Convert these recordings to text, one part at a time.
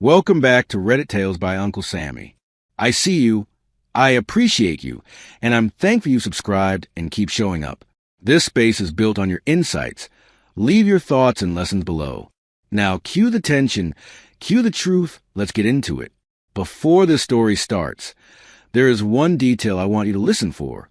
Welcome back to Reddit Tales by Uncle Sammy. I see you, I appreciate you, and I'm thankful you subscribed and keep showing up. This space is built on your insights. Leave your thoughts and lessons below. Now cue the tension, cue the truth, let's get into it. Before this story starts, there is one detail I want you to listen for.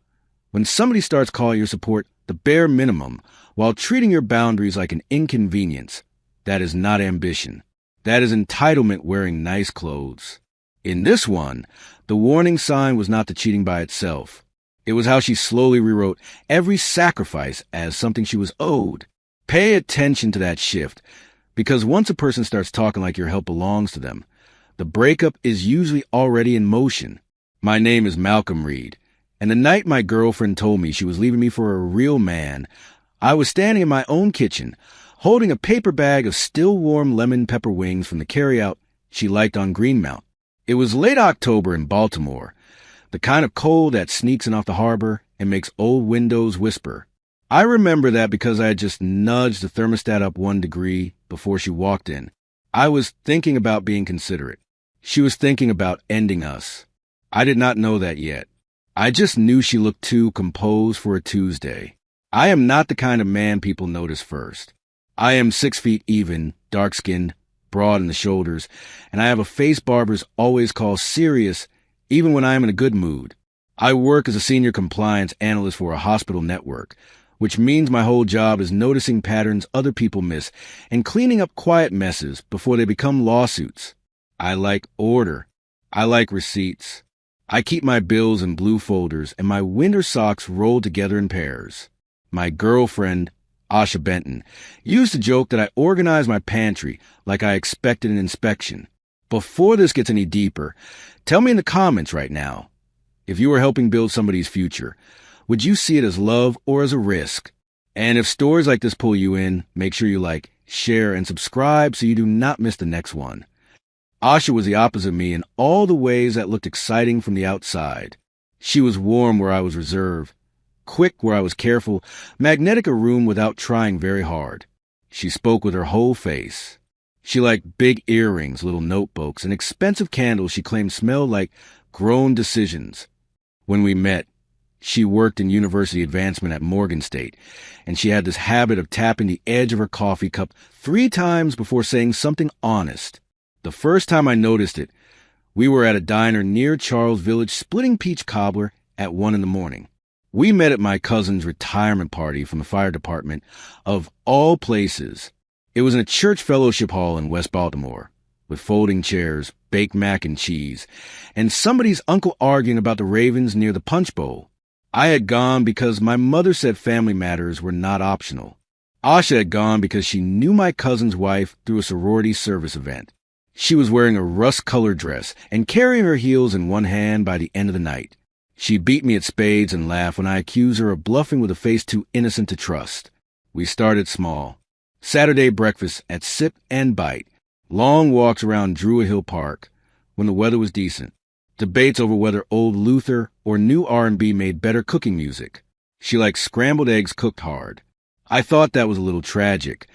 When somebody starts calling your support the bare minimum while treating your boundaries like an inconvenience, that is not ambition. That is entitlement wearing nice clothes. In this one, the warning sign was not the cheating by itself. It was how she slowly rewrote every sacrifice as something she was owed. Pay attention to that shift, because once a person starts talking like your help belongs to them, the breakup is usually already in motion. My name is Malcolm Reed, and the night my girlfriend told me she was leaving me for a real man, I was standing in my own kitchen, holding a paper bag of still warm lemon pepper wings from the carryout she liked on Greenmount. It was late October in Baltimore, the kind of cold that sneaks in off the harbor and makes old windows whisper. I remember that because I had just nudged the thermostat up 1 degree before she walked in. I was thinking about being considerate. She was thinking about ending us. I did not know that yet. I just knew she looked too composed for a Tuesday. I am not the kind of man people notice first. I am 6 feet even, dark-skinned, broad in the shoulders, and I have a face barbers always call serious, even when I am in a good mood. I work as a senior compliance analyst for a hospital network, which means my whole job is noticing patterns other people miss and cleaning up quiet messes before they become lawsuits. I like order. I like receipts. I keep my bills in blue folders and my winter socks rolled together in pairs. My girlfriend, Asha Benton, used to joke that I organized my pantry like I expected an inspection. Before this gets any deeper, tell me in the comments right now, if you were helping build somebody's future, would you see it as love or as a risk? And if stories like this pull you in, make sure you like, share, and subscribe so you do not miss the next one. Asha was the opposite of me in all the ways that looked exciting from the outside. She was warm where I was reserved, quick where I was careful, magnetic a room without trying very hard. She spoke with her whole face. She liked big earrings, little notebooks, and expensive candles she claimed smelled like grown decisions. When we met, she worked in university advancement at Morgan State, and she had this habit of tapping the edge of her coffee cup 3 times before saying something honest. The first time I noticed it, we were at a diner near Charles Village splitting peach cobbler at 1 a.m. We met at my cousin's retirement party from the fire department, of all places. It was in a church fellowship hall in West Baltimore, with folding chairs, baked mac and cheese, and somebody's uncle arguing about the Ravens near the punch bowl. I had gone because my mother said family matters were not optional. Asha had gone because she knew my cousin's wife through a sorority service event. She was wearing a rust-colored dress and carrying her heels in one hand by the end of the night. She beat me at spades and laughed when I accused her of bluffing with a face too innocent to trust. We started small. Saturday breakfast at Sip and Bite. Long walks around Druid Hill Park when the weather was decent. Debates over whether old Luther or new R&B made better cooking music. She liked scrambled eggs cooked hard. I thought that was a little tragic,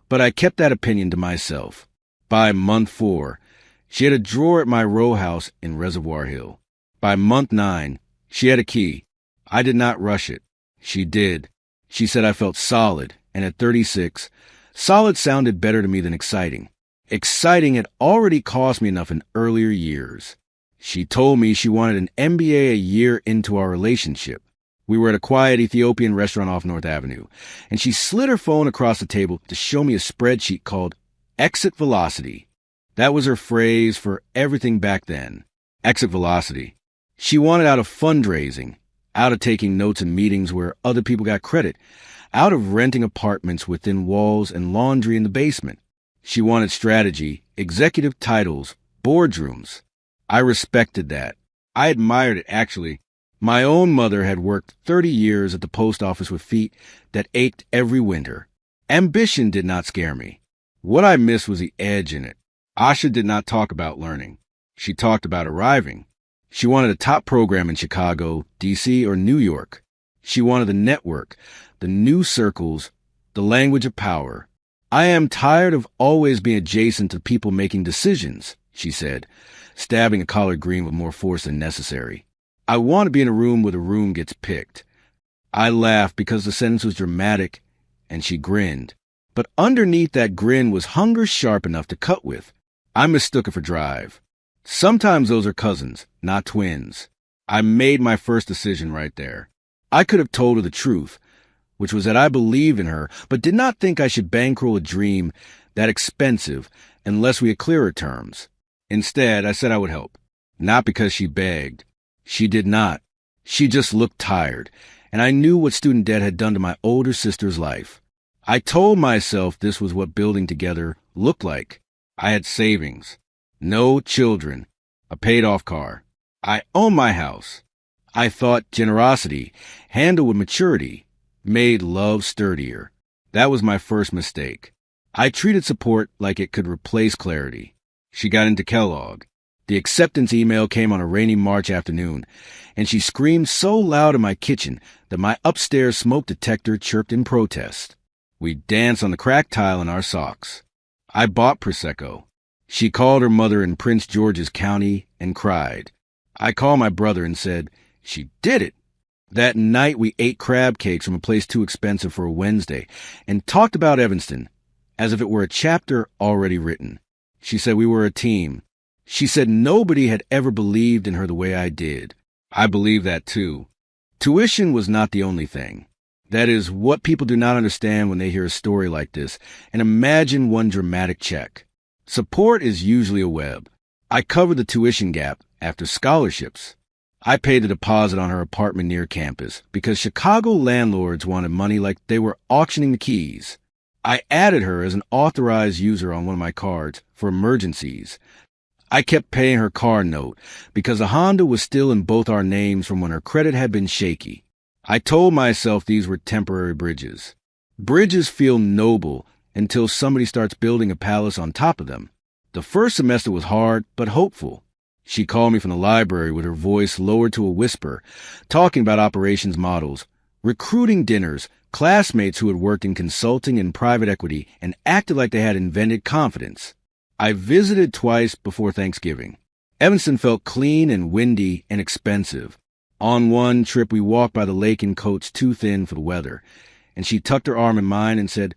but I kept that opinion to myself. By month 4, she had a drawer at my row house in Reservoir Hill. By month 9, she had a key. I did not rush it. She did. She said I felt solid, and at 36, solid sounded better to me than exciting. Exciting had already cost me enough in earlier years. She told me she wanted an MBA a year into our relationship. We were at a quiet Ethiopian restaurant off North Avenue, and she slid her phone across the table to show me a spreadsheet called Exit Velocity. That was her phrase for everything back then. Exit Velocity. She wanted out of fundraising, out of taking notes in meetings where other people got credit, out of renting apartments within walls and laundry in the basement. She wanted strategy, executive titles, boardrooms. I respected that. I admired it, actually. My own mother had worked 30 years at the post office with feet that ached every winter. Ambition did not scare me. What I missed was the edge in it. Asha did not talk about learning. She talked about arriving. She wanted a top program in Chicago, D.C., or New York. She wanted the network, the new circles, the language of power. I am tired of always being adjacent to people making decisions, she said, stabbing a collard green with more force than necessary. I want to be in a room where the room gets picked. I laughed because the sentence was dramatic, and she grinned. But underneath that grin was hunger sharp enough to cut with. I mistook it for drive. Sometimes those are cousins, not twins. I made my first decision right there. I could have told her the truth, which was that I believed in her, but did not think I should bankroll a dream that expensive unless we had clearer terms. Instead, I said I would help. Not because she begged. She did not. She just looked tired, and I knew what student debt had done to my older sister's life. I told myself this was what building together looked like. I had savings, no children, a paid-off car. I owned my house. I thought generosity, handled with maturity, made love sturdier. That was my first mistake. I treated support like it could replace clarity. She got into Kellogg. The acceptance email came on a rainy March afternoon, and she screamed so loud in my kitchen that my upstairs smoke detector chirped in protest. We danced on the cracked tile in our socks. I bought Prosecco. She called her mother in Prince George's County and cried. I called my brother and said, "She did it." That night we ate crab cakes from a place too expensive for a Wednesday and talked about Evanston as if it were a chapter already written. She said we were a team. She said nobody had ever believed in her the way I did. I believe that too. Tuition was not the only thing. That is what people do not understand when they hear a story like this and imagine one dramatic check. Support is usually a web. I covered the tuition gap after scholarships. I paid a deposit on her apartment near campus because Chicago landlords wanted money like they were auctioning the keys. I added her as an authorized user on one of my cards for emergencies. I kept paying her car note because a Honda was still in both our names from when her credit had been shaky. I told myself these were temporary bridges. Bridges feel noble until somebody starts building a palace on top of them. The first semester was hard, but hopeful. She called me from the library with her voice lowered to a whisper, talking about operations models, recruiting dinners, classmates who had worked in consulting and private equity and acted like they had invented confidence. I visited twice before Thanksgiving. Evanston felt clean and windy and expensive. On one trip, we walked by the lake in coats too thin for the weather, and she tucked her arm in mine and said,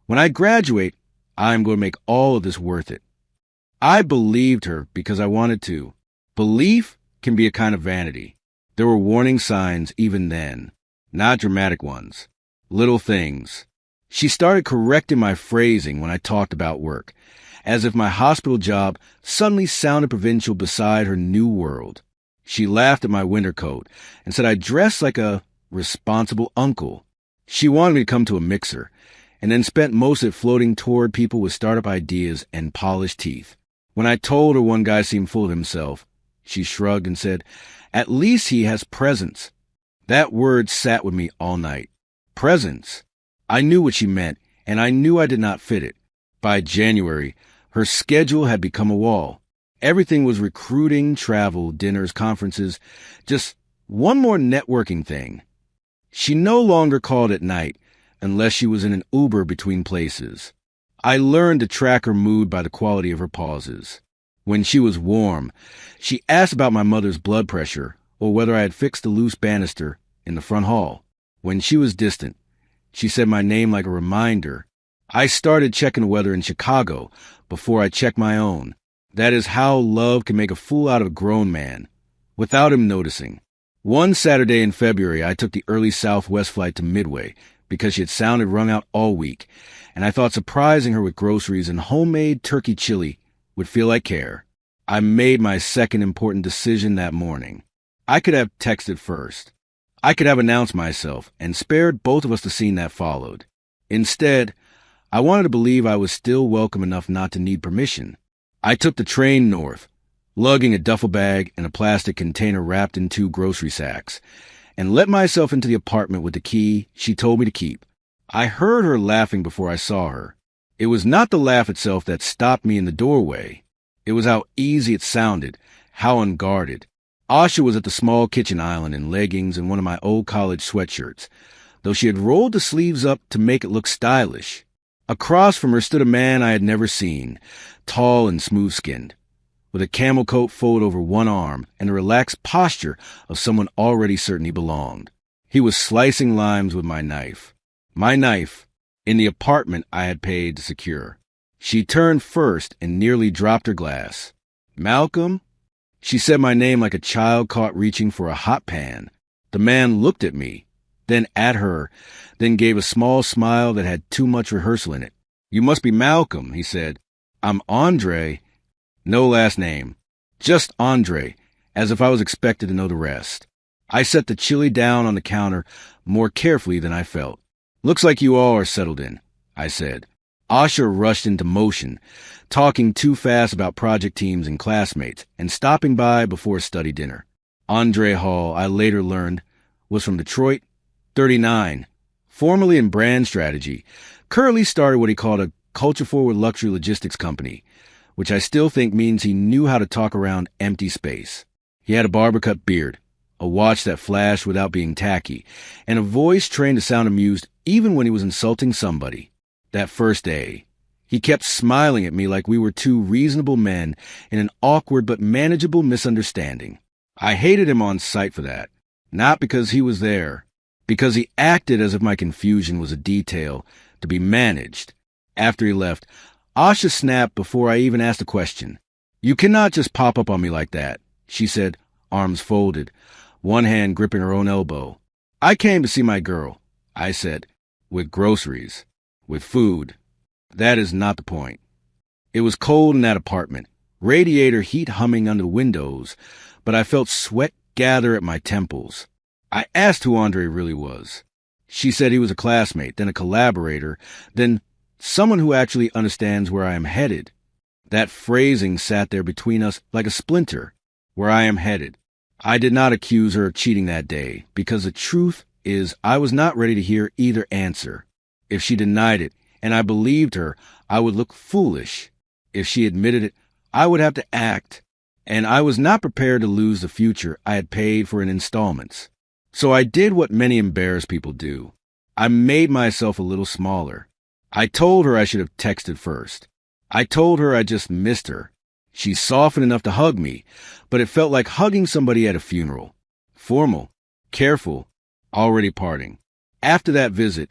"When I graduate, I'm going to make all of this worth it." I believed her because I wanted to. Belief can be a kind of vanity. There were warning signs even then, not dramatic ones. Little things. She started correcting my phrasing when I talked about work, as if my hospital job suddenly sounded provincial beside her new world. She laughed at my winter coat and said I dressed like a responsible uncle. She wanted me to come to a mixer, and then spent most of it floating toward people with startup ideas and polished teeth. When I told her one guy seemed full of himself, she shrugged and said, "At least he has presence." That word sat with me all night. Presence. I knew what she meant, and I knew I did not fit it. By January, her schedule had become a wall. Everything was recruiting, travel, dinners, conferences, just one more networking thing. She no longer called at night unless she was in an Uber between places. I learned to track her mood by the quality of her pauses. When she was warm, she asked about my mother's blood pressure or whether I had fixed the loose banister in the front hall. When she was distant, she said my name like a reminder. I started checking the weather in Chicago before I checked my own. That is how love can make a fool out of a grown man, without him noticing. One Saturday in February, I took the early Southwest flight to Midway because she had sounded wrung out all week, and I thought surprising her with groceries and homemade turkey chili would feel like care. I made my second important decision that morning. I could have texted first. I could have announced myself and spared both of us the scene that followed. Instead, I wanted to believe I was still welcome enough not to need permission. I took the train north, lugging a duffel bag and a plastic container wrapped in 2 grocery sacks, and let myself into the apartment with the key she told me to keep. I heard her laughing before I saw her. It was not the laugh itself that stopped me in the doorway. It was how easy it sounded, how unguarded. Asha was at the small kitchen island in leggings and one of my old college sweatshirts, though she had rolled the sleeves up to make it look stylish. Across from her stood a man I had never seen, tall and smooth-skinned. with a camel coat fold over one arm and the relaxed posture of someone already certain he belonged. He was slicing limes with my knife. My knife, in the apartment I had paid to secure. She turned first and nearly dropped her glass. "Malcolm?" She said my name like a child caught reaching for a hot pan. The man looked at me, then at her, then gave a small smile that had too much rehearsal in it. "You must be Malcolm," he said. "I'm Andre." No last name. Just Andre, as if I was expected to know the rest. I set the chili down on the counter more carefully than I felt. "Looks like you all are settled in," I said. Asha rushed into motion, talking too fast about project teams and classmates, and stopping by before a study dinner. Andre Hall, I later learned, was from Detroit, 39, formerly in brand strategy, currently started what he called a culture-forward luxury logistics company, which I still think means he knew how to talk around empty space. He had a barber-cut beard, a watch that flashed without being tacky, and a voice trained to sound amused even when he was insulting somebody. That first day, he kept smiling at me like we were two reasonable men in an awkward but manageable misunderstanding. I hated him on sight for that, not because he was there, because he acted as if my confusion was a detail to be managed. After he left, Asha snapped before I even asked a question. "You cannot just pop up on me like that," she said, arms folded, one hand gripping her own elbow. "I came to see my girl," I said, "with groceries, with food. That is not the point." It was cold in that apartment, radiator heat humming under the windows, but I felt sweat gather at my temples. I asked who Andre really was. She said he was a classmate, then a collaborator, then someone who actually understands where I am headed. That phrasing sat there between us like a splinter. Where I am headed. I did not accuse her of cheating that day, because the truth is I was not ready to hear either answer. If she denied it, and I believed her, I would look foolish. If she admitted it, I would have to act, and I was not prepared to lose the future I had paid for in installments. So I did what many embarrassed people do. I made myself a little smaller. I told her I should have texted first. I told her I just missed her. She softened enough to hug me, but it felt like hugging somebody at a funeral. Formal, careful, already parting. After that visit,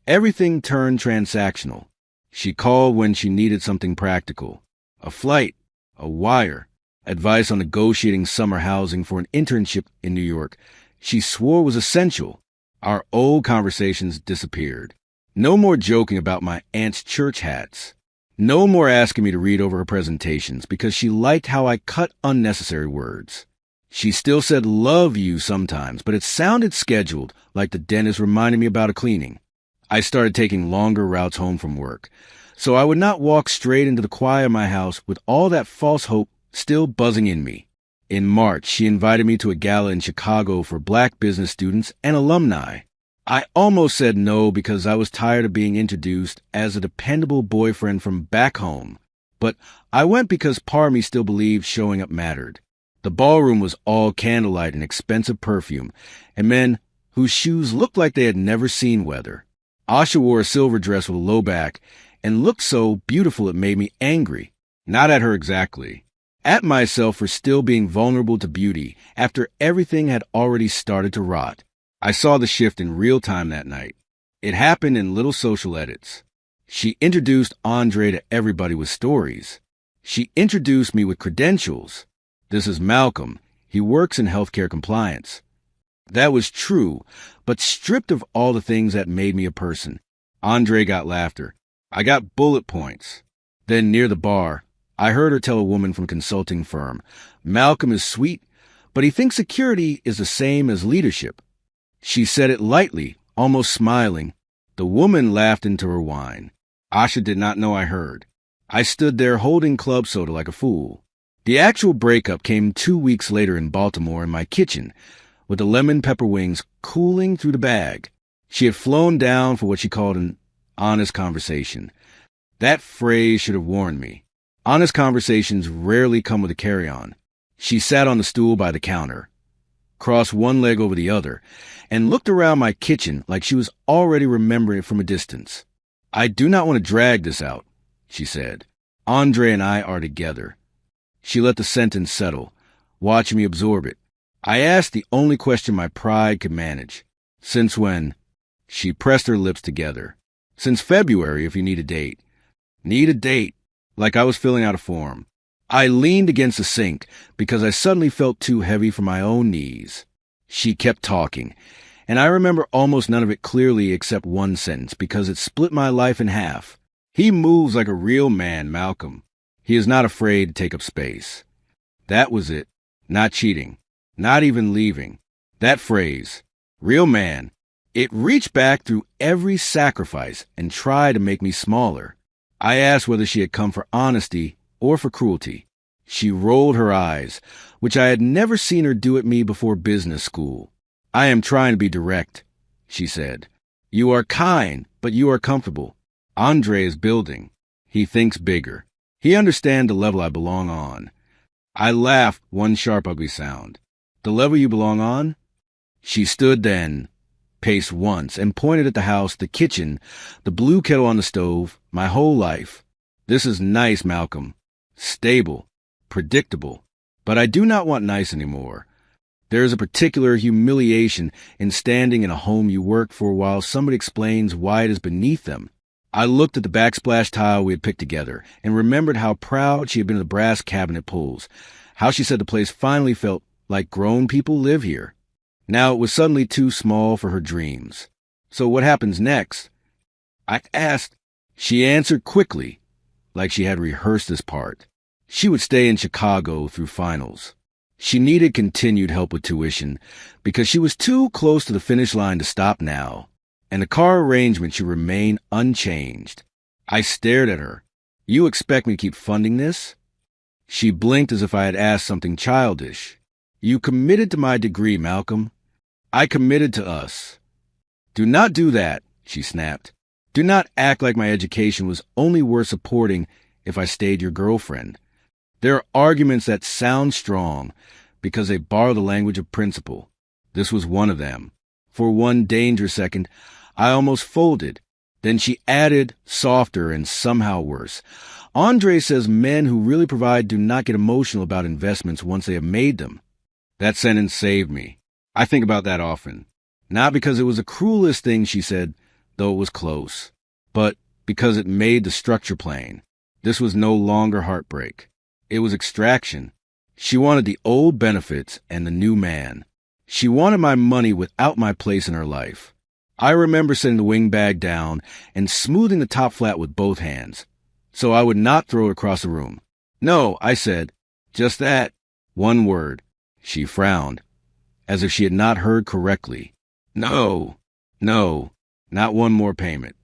everything turned transactional. She called when she needed something practical. A flight, a wire, advice on negotiating summer housing for an internship in New York. She swore was essential. Our old conversations disappeared. No more joking about my aunt's church hats. No more asking me to read over her presentations because she liked how I cut unnecessary words. She still said love you sometimes, but it sounded scheduled, like the dentist reminding me about a cleaning. I started taking longer routes home from work, so I would not walk straight into the choir of my house with all that false hope still buzzing in me. In March, she invited me to a gala in Chicago for Black business students and alumni. I almost said no because I was tired of being introduced as a dependable boyfriend from back home, but I went because part of me still believed showing up mattered. The ballroom was all candlelight and expensive perfume, and men whose shoes looked like they had never seen weather. Asha wore a silver dress with a low back and looked so beautiful it made me angry. Not at her exactly. At myself for still being vulnerable to beauty after everything had already started to rot. I saw the shift in real time that night. It happened in little social edits. She introduced Andre to everybody with stories. She introduced me with credentials. This is Malcolm. He works in healthcare compliance. That was true, but stripped of all the things that made me a person. Andre got laughter. I got bullet points. Then near the bar, I heard her tell a woman from a consulting firm, Malcolm is sweet, but he thinks security is the same as leadership. She said it lightly, almost smiling. The woman laughed into her wine. Asha did not know I heard. I stood there holding club soda like a fool. The actual breakup came 2 weeks later in Baltimore in my kitchen, with the lemon pepper wings cooling through the bag. She had flown down for what she called an honest conversation. That phrase should have warned me. Honest conversations rarely come with a carry-on. She sat on the stool by the counter, crossed one leg over the other, and looked around my kitchen like she was already remembering it from a distance. I do not want to drag this out, she said. Andre and I are together. She let the sentence settle, watching me absorb it. I asked the only question my pride could manage. Since when? She pressed her lips together. Since February, if you need a date. Need a date? Like I was filling out a form. I leaned against the sink because I suddenly felt too heavy for my own knees. She kept talking, and I remember almost none of it clearly except one sentence because it split my life in half. He moves like a real man, Malcolm. He is not afraid to take up space. That was it. Not cheating. Not even leaving. That phrase, real man, it reached back through every sacrifice and tried to make me smaller. I asked whether she had come for honesty or for cruelty. She rolled her eyes, which I had never seen her do at me before business school. I am trying to be direct, she said. You are kind, but you are comfortable. Andre is building. He thinks bigger. He understands the level I belong on. I laughed one sharp, ugly sound. The level you belong on? She stood then, paced once, and pointed at the house, the kitchen, the blue kettle on the stove, my whole life. This is nice, Malcolm. Stable. Predictable. But I do not want nice anymore. There is a particular humiliation in standing in a home you work for while somebody explains why it is beneath them. I looked at the backsplash tile we had picked together and remembered how proud she had been of the brass cabinet pulls, how she said the place finally felt like grown people live here. Now it was suddenly too small for her dreams. So what happens next? I asked. She answered quickly, like she had rehearsed this part. She would stay in Chicago through finals. She needed continued help with tuition because she was too close to the finish line to stop now, and the car arrangement should remain unchanged. I stared at her. You expect me to keep funding this? She blinked as if I had asked something childish. You committed to my degree, Malcolm. I committed to us. Do not do that, she snapped. Do not act like my education was only worth supporting if I stayed your girlfriend. There are arguments that sound strong because they borrow the language of principle. This was one of them. For one dangerous second, I almost folded. Then she added, softer and somehow worse. Andre says men who really provide do not get emotional about investments once they have made them. That sentence saved me. I think about that often. Not because it was the cruelest thing she said, though it was close, but because it made the structure plain. This was no longer heartbreak. It was extraction. She wanted the old benefits and the new man. She wanted my money without my place in her life. I remember setting the wing bag down and smoothing the top flat with both hands, so I would not throw it across the room. No, I said, just that. One word. She frowned, as if she had not heard correctly. No, not one more payment.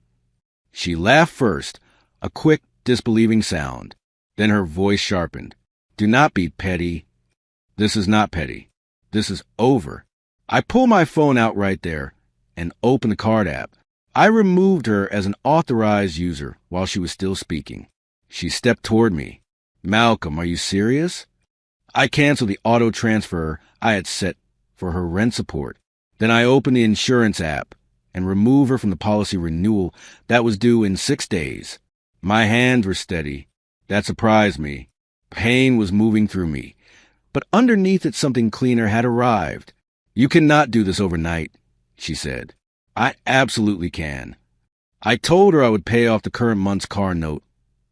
She laughed first, a quick, disbelieving sound. Then her voice sharpened. Do not be petty. This is not petty. This is over. I pulled my phone out right there and opened the card app. I removed her as an authorized user while she was still speaking. She stepped toward me. Malcolm, are you serious? I canceled the auto transfer I had set for her rent support. Then I opened the insurance app and removed her from the policy renewal that was due in 6 days. My hands were steady. That surprised me. Pain was moving through me. But underneath it, something cleaner had arrived. You cannot do this overnight, she said. I absolutely can. I told her I would pay off the current month's car note,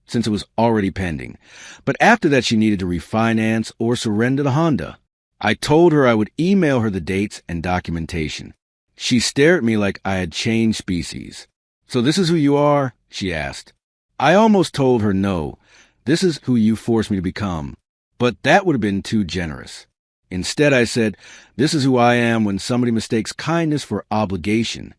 since it was already pending. But after that, she needed to refinance or surrender the Honda. I told her I would email her the dates and documentation. She stared at me like I had changed species. So this is who you are? She asked. I almost told her no. This is who you forced me to become. But that would have been too generous. Instead, I said, this is who I am when somebody mistakes kindness for obligation.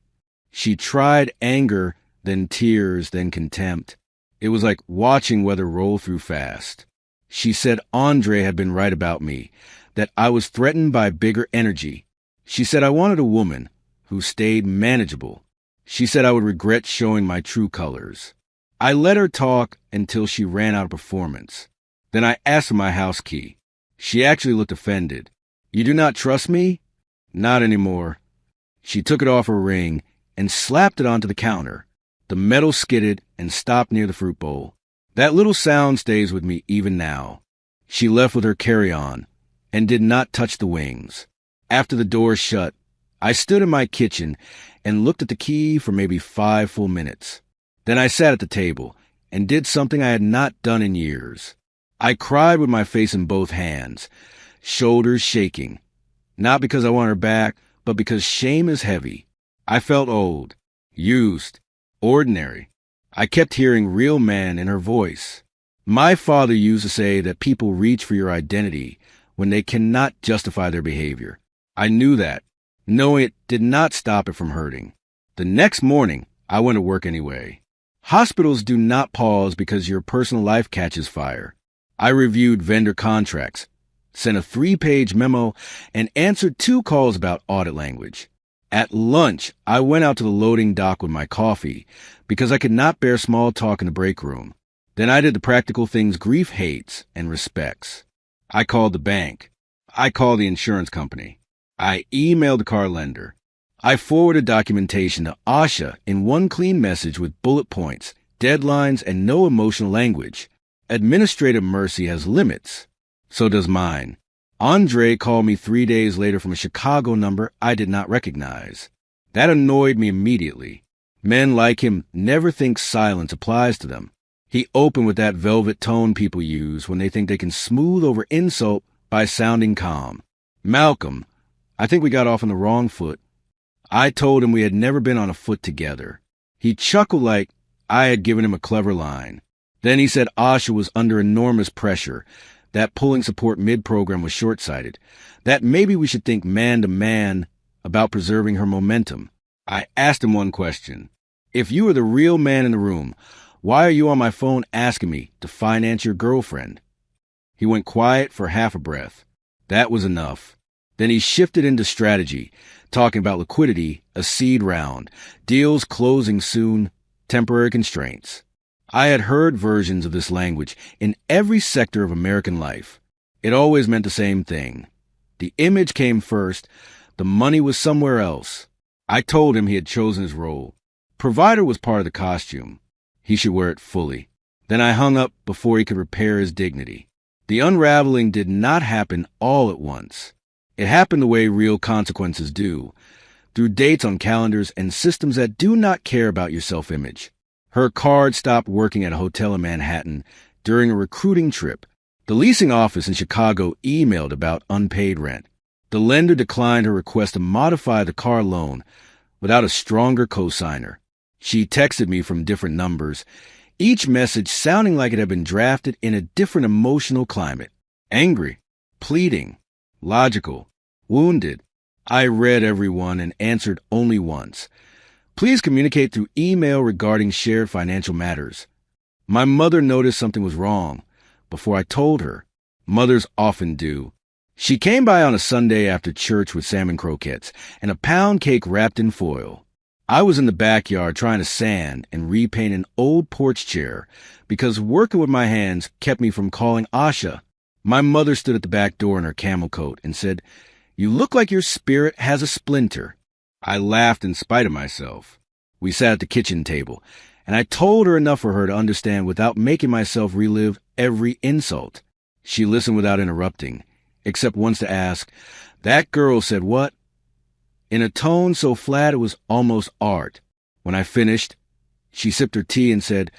She tried anger, then tears, then contempt. It was like watching weather roll through fast. She said Andre had been right about me, that I was threatened by bigger energy. She said I wanted a woman who stayed manageable. She said I would regret showing my true colors. I let her talk until she ran out of performance. Then I asked for my house key. She actually looked offended. You do not trust me? Not anymore. She took it off her ring and slapped it onto the counter. The metal skidded and stopped near the fruit bowl. That little sound stays with me even now. She left with her carry-on and did not touch the wings. After the door shut, I stood in my kitchen and looked at the key for maybe 5 full minutes. Then I sat at the table and did something I had not done in years. I cried with my face in both hands, shoulders shaking, not because I want her back, but because shame is heavy. I felt old, used, ordinary. I kept hearing real man in her voice. My father used to say that people reach for your identity when they cannot justify their behavior. I knew that. Knowing it did not stop it from hurting. The next morning, I went to work anyway. Hospitals do not pause because your personal life catches fire. I reviewed vendor contracts, sent a 3-page memo, and answered 2 calls about audit language. At lunch, I went out to the loading dock with my coffee because I could not bear small talk in the break room. Then I did the practical things grief hates and respects. I called the bank. I called the insurance company. I emailed the car lender. I forwarded documentation to Asha in one clean message with bullet points, deadlines, and no emotional language. Administrative mercy has limits. So does mine. Andre called me 3 days later from a Chicago number I did not recognize. That annoyed me immediately. Men like him never think silence applies to them. He opened with that velvet tone people use when they think they can smooth over insult by sounding calm. Malcolm, I think we got off on the wrong foot. I told him we had never been on a foot together. He chuckled like I had given him a clever line. Then he said Asha was under enormous pressure, that pulling support mid-program was short-sighted, that maybe we should think man-to-man about preserving her momentum. I asked him one question. If you were the real man in the room, why are you on my phone asking me to finance your girlfriend? He went quiet for half a breath. That was enough. Then he shifted into strategy, talking about liquidity, a seed round, deals closing soon, temporary constraints. I had heard versions of this language in every sector of American life. It always meant the same thing. The image came first, the money was somewhere else. I told him he had chosen his role. Provider was part of the costume. He should wear it fully. Then I hung up before he could repair his dignity. The unraveling did not happen all at once. It happened the way real consequences do, through dates on calendars and systems that do not care about your self-image. Her card stopped working at a hotel in Manhattan during a recruiting trip. The leasing office in Chicago emailed about unpaid rent. The lender declined her request to modify the car loan without a stronger cosigner. She texted me from different numbers, each message sounding like it had been drafted in a different emotional climate. Angry, pleading, logical, wounded. I read every one and answered only once. Please communicate through email regarding shared financial matters. My mother noticed something was wrong before I told her. Mothers often do. She came by on a Sunday after church with salmon croquettes and a pound cake wrapped in foil. I was in the backyard trying to sand and repaint an old porch chair because working with my hands kept me from calling Asha. My mother stood at the back door in her camel coat and said, "You look like your spirit has a splinter." I laughed in spite of myself. We sat at the kitchen table, and I told her enough for her to understand without making myself relive every insult. She listened without interrupting, except once to ask, "That girl said what?" in a tone so flat it was almost art. When I finished, she sipped her tea and said,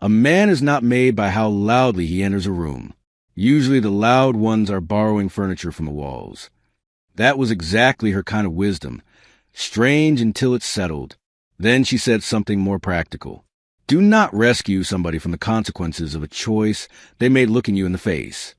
"A man is not made by how loudly he enters a room. Usually the loud ones are borrowing furniture from the walls." That was exactly her kind of wisdom. Strange until it settled. Then she said something more practical. Do not rescue somebody from the consequences of a choice they made looking you in the face.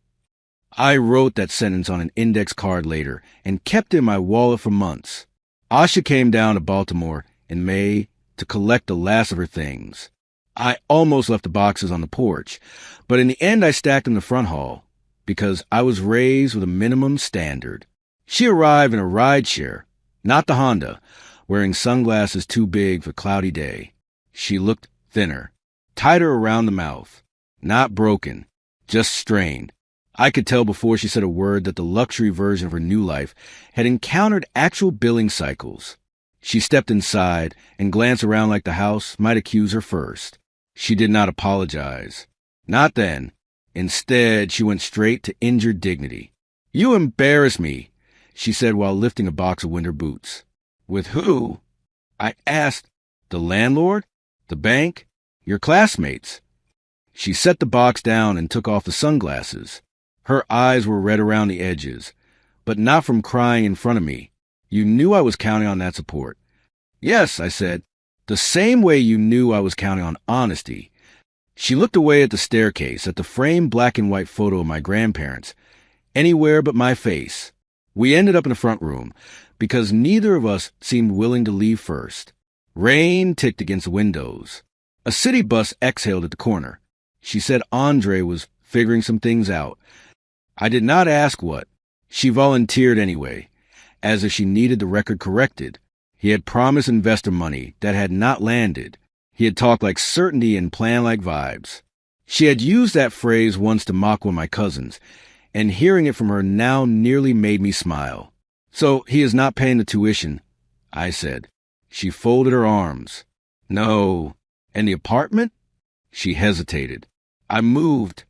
I wrote that sentence on an index card later and kept it in my wallet for months. Asha came down to Baltimore in May to collect the last of her things. I almost left the boxes on the porch, but in the end I stacked them in the front hall because I was raised with a minimum standard. She arrived in a rideshare, not the Honda, wearing sunglasses too big for a cloudy day. She looked thinner, tighter around the mouth, not broken, just strained. I could tell before she said a word that the luxury version of her new life had encountered actual billing cycles. She stepped inside and glanced around like the house might accuse her first. She did not apologize. Not then. Instead, she went straight to injured dignity. "You embarrass me," she said while lifting a box of winter boots. "With who?" I asked. "The landlord? The bank? Your classmates?" She set the box down and took off the sunglasses. Her eyes were red around the edges, but not from crying in front of me. "You knew I was counting on that support." "Yes," I said, "the same way you knew I was counting on honesty." She looked away at the staircase, at the framed black and white photo of my grandparents, anywhere but my face. We ended up in the front room, because neither of us seemed willing to leave first. Rain ticked against the windows. A city bus exhaled at the corner. She said Andre was figuring some things out. I did not ask what. She volunteered anyway, as if she needed the record corrected. He had promised investor money that had not landed. He had talked like certainty and planned like vibes. She had used that phrase once to mock one of my cousins, and hearing it from her now nearly made me smile. "So he is not paying the tuition," I said. She folded her arms. "No." "And the apartment?" She hesitated. "I moved."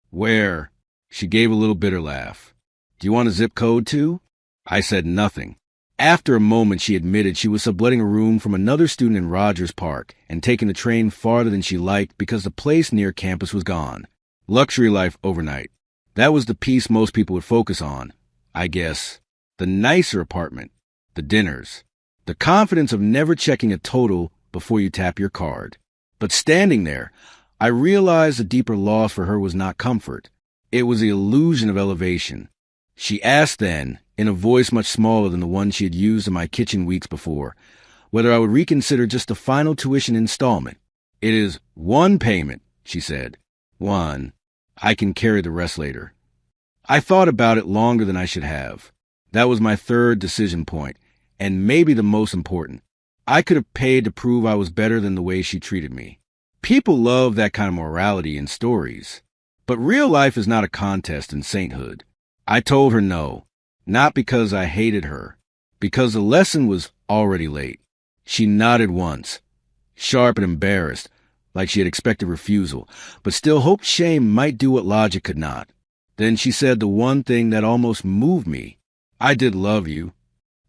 "Where?" She gave a little bitter laugh. "Do you want a zip code too?" I said nothing. After a moment, she admitted she was subletting a room from another student in Rogers Park and taking the train farther than she liked because the place near campus was gone. Luxury life overnight. That was the piece most people would focus on, I guess. The nicer apartment, the dinners, the confidence of never checking a total before you tap your card. But standing there, I realized the deeper loss for her was not comfort. It was the illusion of elevation. She asked then, in a voice much smaller than the one she had used in my kitchen weeks before, whether I would reconsider just the final tuition installment. "It is one payment," she said. "One. I can carry the rest later." I thought about it longer than I should have. That was my third decision point, and maybe the most important. I could have paid to prove I was better than the way she treated me. People love that kind of morality in stories. But real life is not a contest in sainthood. I told her no, not because I hated her, because the lesson was already late. She nodded once, sharp and embarrassed, like she had expected refusal, but still hoped shame might do what logic could not. Then she said the one thing that almost moved me. "I did love you."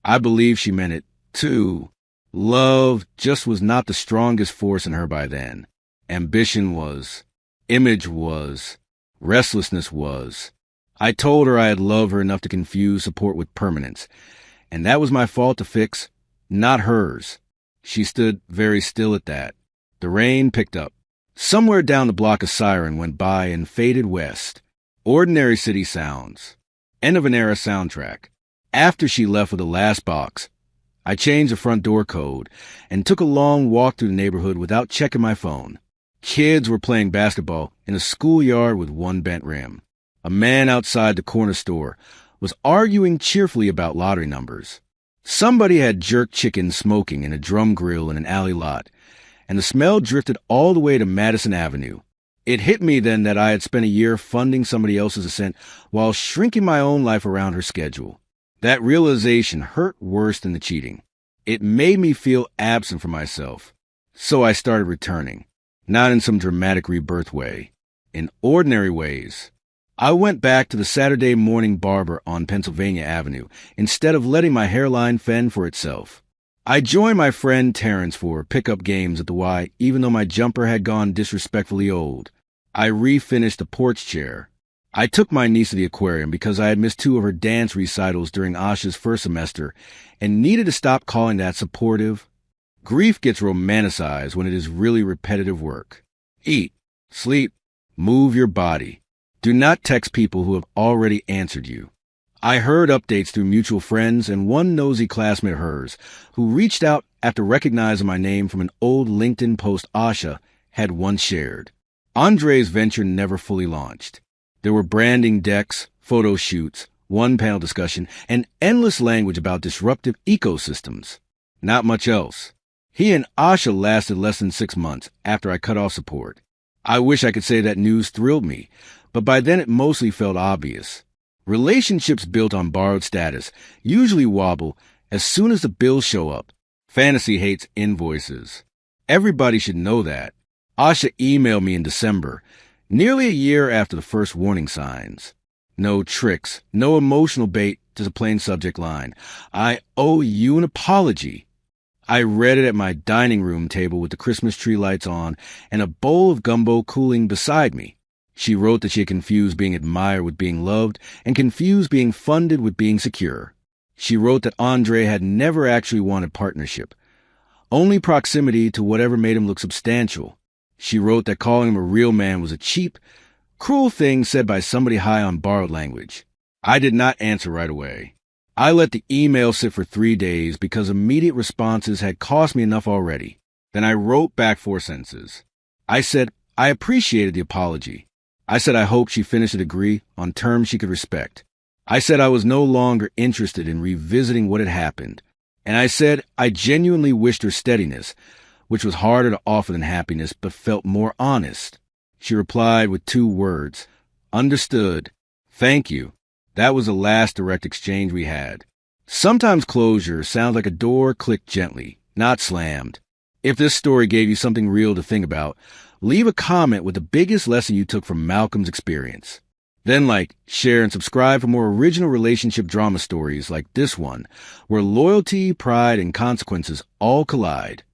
I believe she meant it, too. Love just was not the strongest force in her by then. Ambition was. Image was. Restlessness was. I told her I had loved her enough to confuse support with permanence, and that was my fault to fix, not hers. She stood very still at that. The rain picked up. Somewhere down the block a siren went by and faded west. Ordinary city sounds. End of an era soundtrack. After she left with the last box, I changed the front door code and took a long walk through the neighborhood without checking my phone. Kids were playing basketball in a schoolyard with one bent rim. A man outside the corner store was arguing cheerfully about lottery numbers. Somebody had jerk chicken smoking in a drum grill in an alley lot, and the smell drifted all the way to Madison Avenue. It hit me then that I had spent a year funding somebody else's ascent while shrinking my own life around her schedule. That realization hurt worse than the cheating. It made me feel absent from myself. So I started returning, not in some dramatic rebirth way, in ordinary ways. I went back to the Saturday morning barber on Pennsylvania Avenue instead of letting my hairline fend for itself. I joined my friend Terrence for pickup games at the Y, even though my jumper had gone disrespectfully old. I refinished the porch chair. I took my niece to the aquarium because I had missed 2 of her dance recitals during Asha's first semester and needed to stop calling that supportive. Grief gets romanticized when it is really repetitive work. Eat, sleep, move your body. Do not text people who have already answered you. I heard updates through mutual friends and one nosy classmate of hers who reached out after recognizing my name from an old LinkedIn post Asha had once shared. Andre's venture never fully launched. There were branding decks, photo shoots, one-panel discussion, and endless language about disruptive ecosystems. Not much else. He and Asha lasted less than 6 months after I cut off support. I wish I could say that news thrilled me, but by then it mostly felt obvious. Relationships built on borrowed status usually wobble as soon as the bills show up. Fantasy hates invoices. Everybody should know that. Asha emailed me in December, Nearly a year after the first warning signs. No tricks, no emotional bait, just a plain subject line. I owe you an apology. I read it at my dining room table with the Christmas tree lights on and a bowl of gumbo cooling beside me. She wrote that she had confused being admired with being loved and confused being funded with being secure. She wrote that Andre had never actually wanted partnership, only proximity to whatever made him look substantial. She wrote that calling him a real man was a cheap, cruel thing said by somebody high on borrowed language. I did not answer right away. I let the email sit for 3 days because immediate responses had cost me enough already. Then I wrote back 4 sentences. I said I appreciated the apology. I said I hoped she finished a degree on terms she could respect. I said I was no longer interested in revisiting what had happened. And I said I genuinely wished her steadiness, which was harder to offer than happiness, but felt more honest. She replied with 2 words. Understood. Thank you. That was the last direct exchange we had. Sometimes closure sounds like a door clicked gently, not slammed. If this story gave you something real to think about, leave a comment with the biggest lesson you took from Malcolm's experience. Then share, and subscribe for more original relationship drama stories like this one, where loyalty, pride, and consequences all collide.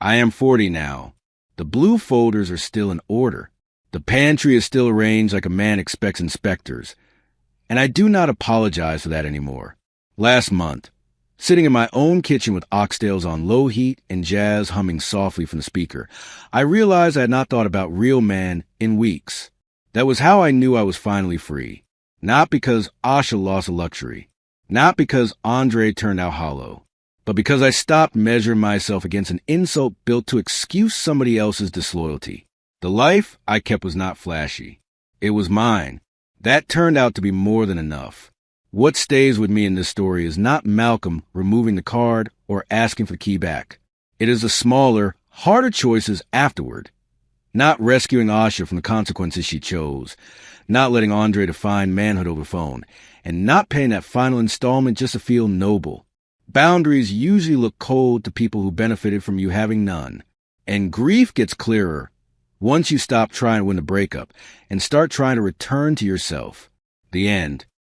I am 40 now. The blue folders are still in order. The pantry is still arranged like a man expects inspectors. And I do not apologize for that anymore. Last month, sitting in my own kitchen with oxtails on low heat and jazz humming softly from the speaker, I realized I had not thought about real man in weeks. That was how I knew I was finally free. Not because Asha lost a luxury. Not because Andre turned out hollow. But because I stopped measuring myself against an insult built to excuse somebody else's disloyalty. The life I kept was not flashy. It was mine. That turned out to be more than enough. What stays with me in this story is not Malcolm removing the card or asking for the key back. It is the smaller, harder choices afterward. Not rescuing Asha from the consequences she chose. Not letting Andre define manhood over phone. And not paying that final installment just to feel noble. Boundaries usually look cold to people who benefited from you having none. And grief gets clearer once you stop trying to win the breakup and start trying to return to yourself. The end.